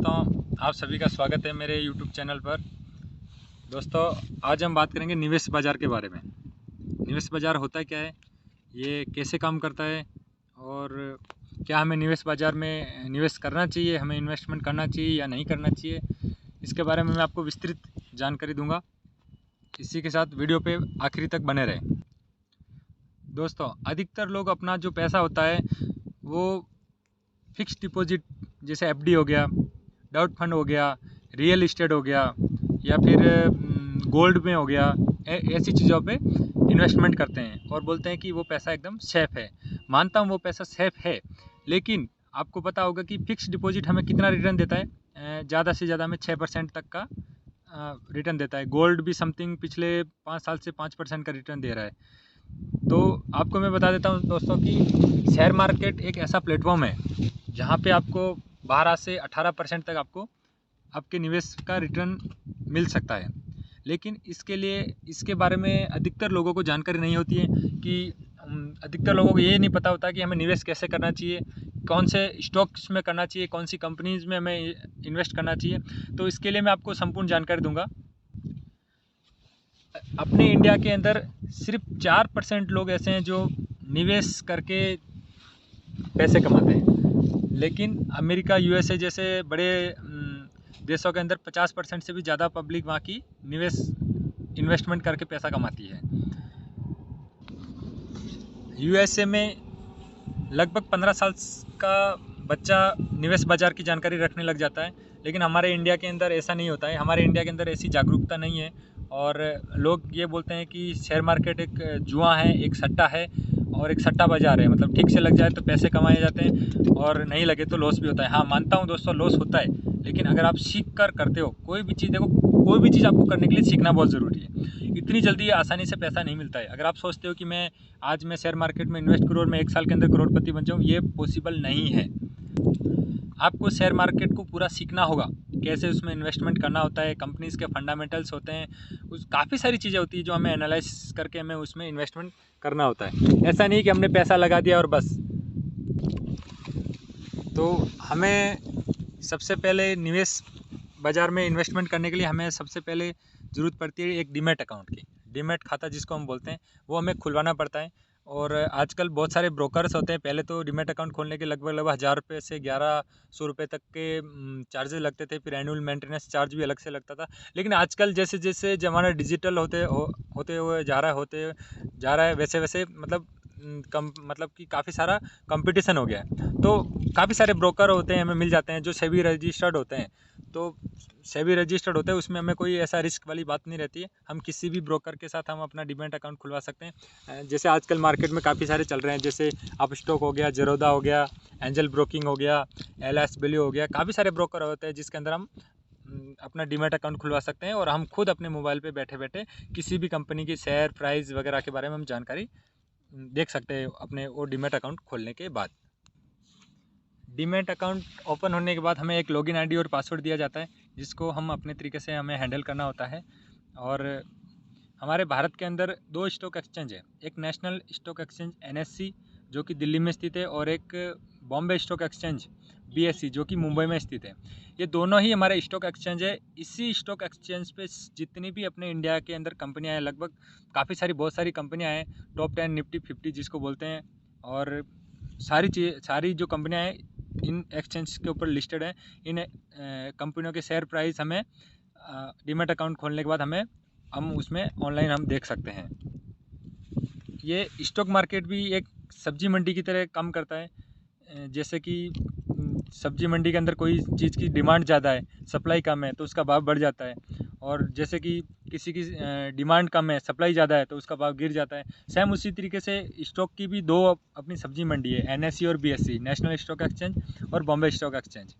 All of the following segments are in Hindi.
दोस्तों, आप सभी का स्वागत है मेरे YouTube चैनल पर। दोस्तों, आज हम बात करेंगे निवेश बाज़ार के बारे में। निवेश बाज़ार होता क्या है, ये कैसे काम करता है और क्या हमें निवेश बाज़ार में निवेश करना चाहिए, हमें इन्वेस्टमेंट करना चाहिए या नहीं करना चाहिए, इसके बारे में मैं आपको विस्तृत जानकारी दूंगा। इसी के साथ वीडियो पे आखिरी तक बने रहें। दोस्तों, अधिकतर लोग अपना जो पैसा होता है वो फिक्स डिपॉजिट जैसे FD हो गया, डाउट फंड हो गया, रियल इस्टेट हो गया या फिर गोल्ड में हो गया, ऐसी चीज़ों पे इन्वेस्टमेंट करते हैं और बोलते हैं कि वो पैसा एकदम सेफ़ है। मानता हूँ वो पैसा सेफ़ है, लेकिन आपको पता होगा कि फ़िक्स डिपॉजिट हमें कितना रिटर्न देता है। ज़्यादा से ज़्यादा हमें 6% तक का रिटर्न देता है। गोल्ड भी समथिंग पिछले 5 साल से 5% का रिटर्न दे रहा है। तो आपको मैं बता देता हूँ दोस्तों कि शेयर मार्केट एक ऐसा प्लेटफॉर्म है जहाँ पे आपको 12 से 18% तक आपको आपके निवेश का रिटर्न मिल सकता है। लेकिन इसके बारे में अधिकतर लोगों को जानकारी नहीं होती है कि अधिकतर लोगों को ये नहीं पता होता कि हमें निवेश कैसे करना चाहिए, कौन से स्टॉक्स में करना चाहिए, कौन सी कंपनीज़ में हमें इन्वेस्ट करना चाहिए। तो इसके लिए मैं आपको संपूर्ण जानकारी दूंगा। अपने इंडिया के अंदर सिर्फ 4% लोग ऐसे हैं जो निवेश करके पैसे कमाते हैं, लेकिन अमेरिका, USA जैसे बड़े देशों के अंदर 50% से भी ज़्यादा पब्लिक वहाँ की इन्वेस्टमेंट करके पैसा कमाती है। USA में लगभग 15 साल का बच्चा निवेश बाज़ार की जानकारी रखने लग जाता है, लेकिन हमारे इंडिया के अंदर ऐसा नहीं होता है। हमारे इंडिया के अंदर ऐसी जागरूकता नहीं है और लोग ये बोलते हैं कि शेयर मार्केट एक जुआ है, एक सट्टा है और एक सट्टा बाज़ार है। मतलब ठीक से लग जाए तो पैसे कमाए जाते हैं और नहीं लगे तो लॉस भी होता है। हाँ, मानता हूँ दोस्तों, लॉस होता है, लेकिन अगर आप सीख कर करते हो कोई भी चीज़, देखो कोई भी चीज़ आपको करने के लिए सीखना बहुत ज़रूरी है। इतनी जल्दी आसानी से पैसा नहीं मिलता है। अगर आप सोचते हो कि आज मैं शेयर मार्केट में इन्वेस्ट करूँ और मैं 1 साल के अंदर करोड़पति बन जाऊँ, ये पॉसिबल नहीं है। आपको शेयर मार्केट को पूरा सीखना होगा, कैसे उसमें इन्वेस्टमेंट करना होता है, कंपनीज़ के फंडामेंटल्स होते हैं, उस काफ़ी सारी चीज़ें होती है जो हमें एनालाइज करके हमें उसमें इन्वेस्टमेंट करना होता है। ऐसा नहीं कि हमने पैसा लगा दिया और बस। तो हमें सबसे पहले निवेश बाज़ार में इन्वेस्टमेंट करने के लिए हमें सबसे पहले ज़रूरत पड़ती है एक डीमैट अकाउंट की। डीमैट खाता जिसको हम बोलते हैं, वो हमें खुलवाना पड़ता है। और आजकल बहुत सारे ब्रोकर्स होते हैं। पहले तो डीमैट अकाउंट खोलने के लगभग 1000 रुपये से 1100 रुपये तक के चार्जेस लगते थे। फिर एनुअल मेंटेनेंस चार्ज भी अलग से लगता था। लेकिन आजकल जैसे जैसे ज़माना डिजिटल होते हुए जा रहा है वैसे वैसे मतलब कि काफ़ी सारा कंपटीशन हो गया है। तो काफ़ी सारे ब्रोकर होते हैं, हमें मिल जाते हैं जो सेबी रजिस्टर्ड होते हैं। तो सेबी रजिस्टर्ड होते हैं, उसमें हमें कोई ऐसा रिस्क वाली बात नहीं रहती है। हम किसी भी ब्रोकर के साथ हम अपना डीमैट अकाउंट खुलवा सकते हैं। जैसे आजकल मार्केट में काफ़ी सारे चल रहे हैं, जैसे अपस्टॉक हो गया, ज़ेरोधा हो गया, एंजल ब्रोकिंग हो गया, LSW हो गया। काफ़ी सारे ब्रोकर होते हैं जिसके अंदर हम अपना डीमैट अकाउंट खुलवा सकते हैं और हम खुद अपने मोबाइल पे बैठे बैठे किसी भी कंपनी की शेयर प्राइस वगैरह के बारे में हम जानकारी देख सकते हैं अपने वो डीमैट अकाउंट खोलने के बाद। डीमैट अकाउंट ओपन होने के बाद हमें एक लॉगिन आईडी और पासवर्ड दिया जाता है, जिसको हम अपने तरीके से हमें हैंडल करना होता है। और हमारे भारत के अंदर 2 स्टॉक एक्सचेंज है, एक नेशनल स्टॉक एक्सचेंज NSE जो कि दिल्ली में स्थित है और एक बॉम्बे स्टॉक एक्सचेंज BSE जो कि मुंबई में स्थित है। ये दोनों ही हमारे स्टॉक एक्सचेंज है। इसी स्टॉक एक्सचेंज पे जितनी भी अपने इंडिया के अंदर कंपनियां हैं, लगभग बहुत सारी कंपनियां हैं, टॉप 10 निफ्टी 50 जिसको बोलते हैं। और सारी जो कंपनियां हैं इन एक्सचेंज के ऊपर लिस्टेड है। इन कंपनियों के शेयर प्राइस हमें डीमैट अकाउंट खोलने के बाद हम उसमें ऑनलाइन हम देख सकते हैं। ये स्टॉक मार्केट भी एक सब्जी मंडी की तरह काम करता है। जैसे कि सब्जी मंडी के अंदर कोई चीज़ की डिमांड ज़्यादा है, सप्लाई कम है, तो उसका भाव बढ़ जाता है। और जैसे कि किसी की डिमांड कम है, सप्लाई ज़्यादा है, तो उसका भाव गिर जाता है। सेम उसी तरीके से स्टॉक की भी 2 अपनी सब्जी मंडी है, NSE और BSE, नेशनल स्टॉक एक्सचेंज और बॉम्बे स्टॉक एक्सचेंज।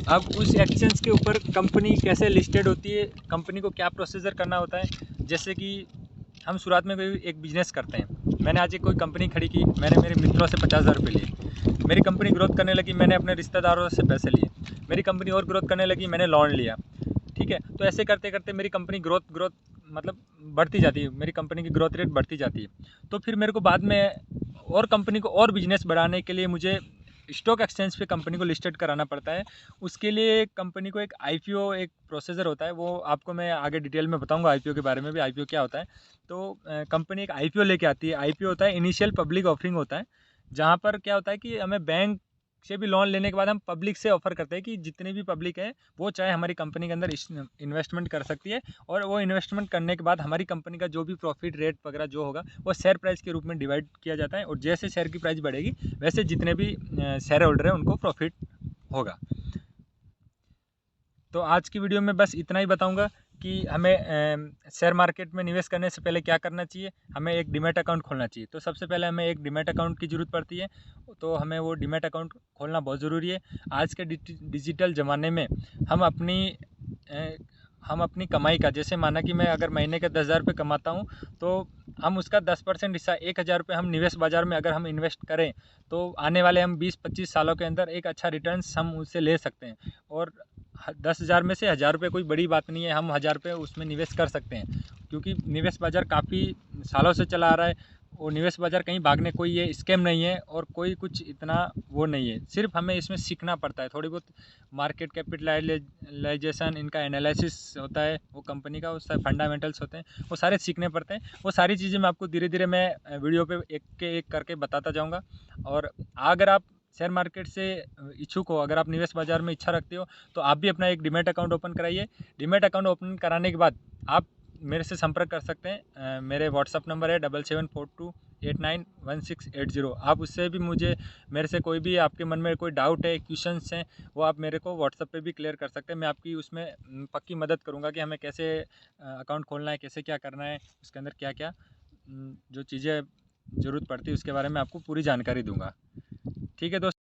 अब उस एक्सचेंज के ऊपर कंपनी कैसे लिस्टेड होती है, कंपनी को क्या प्रोसीजर करना होता है। जैसे कि हम शुरुआत में कोई एक बिज़नेस करते हैं। मैंने आज एक कोई कंपनी खड़ी की, मैंने मेरे मित्रों से 50,000 रुपये लिए। मेरी कंपनी ग्रोथ करने लगी, मैंने अपने रिश्तेदारों से पैसे लिए। मेरी कंपनी और ग्रोथ करने लगी, मैंने लोन लिया। ठीक है, तो ऐसे करते करते मेरी कंपनी ग्रोथ मतलब बढ़ती जाती है, मेरी कंपनी की ग्रोथ रेट बढ़ती जाती है। तो फिर मेरे को बाद में और कंपनी को और बिजनेस बढ़ाने के लिए मुझे स्टॉक एक्सचेंज पे कंपनी को लिस्टेड कराना पड़ता है। उसके लिए कंपनी को एक आईपीओ एक प्रोसीजर होता है, वो आपको मैं आगे डिटेल में बताऊंगा आईपीओ के बारे में भी, आईपीओ क्या होता है। तो कंपनी एक आईपीओ लेके आती है। आईपीओ होता है इनिशियल पब्लिक ऑफरिंग होता है, जहाँ पर क्या होता है कि हमें बैंक से भी लोन लेने के बाद हम पब्लिक से ऑफर करते हैं कि जितनी भी पब्लिक है वो चाहे हमारी कंपनी के अंदर इन्वेस्टमेंट कर सकती है, और वो इन्वेस्टमेंट करने के बाद हमारी कंपनी का जो भी प्रॉफिट रेट वगैरह जो होगा वो शेयर प्राइस के रूप में डिवाइड किया जाता है, और जैसे शेयर की प्राइस बढ़ेगी वैसे जितने भी शेयर होल्डर हैं उनको प्रॉफिट होगा। तो आज की वीडियो में बस इतना ही बताऊंगा कि हमें शेयर मार्केट में निवेश करने से पहले क्या करना चाहिए। हमें एक डीमैट अकाउंट खोलना चाहिए। तो सबसे पहले हमें एक डीमैट अकाउंट की ज़रूरत पड़ती है, तो हमें वो डीमैट अकाउंट खोलना बहुत ज़रूरी है। आज के डिजिटल ज़माने में हम अपनी कमाई का, जैसे माना कि मैं अगर महीने के 10,000 रुपये कमाता हूँ, तो हम उसका 10% हिस्सा 1,000 रुपये हम निवेश बाज़ार में अगर हम इन्वेस्ट करें तो आने वाले हम 20-25 सालों के अंदर एक अच्छा रिटर्न्स हम उससे ले सकते हैं। और 10,000 में से 1,000 रुपये कोई बड़ी बात नहीं है, हम 1,000 रुपये उसमें निवेश कर सकते हैं, क्योंकि निवेश बाज़ार काफ़ी सालों से चला आ रहा है। और निवेश बाज़ार कहीं भागने कोई ये स्कैम नहीं है, और कोई कुछ इतना वो नहीं है, सिर्फ हमें इसमें सीखना पड़ता है। थोड़ी बहुत मार्केट कैपिटलाइजेशन, इनका एनालिसिस होता है, वो कंपनी का उसका फंडामेंटल्स होते हैं, वो सारे सीखने पड़ते हैं। वो सारी चीज़ें मैं आपको धीरे धीरे मैं वीडियो पे एक के एक करके बताता जाऊँगा। और अगर आप शेयर मार्केट से इच्छुक हो, अगर आप निवेश बाज़ार में इच्छा रखते हो, तो आप भी अपना एक डीमैट अकाउंट ओपन कराइए। डीमैट अकाउंट ओपन कराने के बाद आप मेरे से संपर्क कर सकते हैं। मेरे व्हाट्सअप नंबर है 7742891680। आप उससे भी मुझे, मेरे से कोई भी आपके मन में कोई डाउट है, क्वेश्चंस हैं, वो आप मेरे को व्हाट्सअप पे भी क्लियर कर सकते हैं। मैं आपकी उसमें पक्की मदद करूँगा कि हमें कैसे अकाउंट खोलना है, कैसे क्या करना है, उसके अंदर क्या क्या जो चीज़ें ज़रूरत पड़ती है उसके बारे में आपको पूरी जानकारी दूँगा। ठीक है दोस्तों।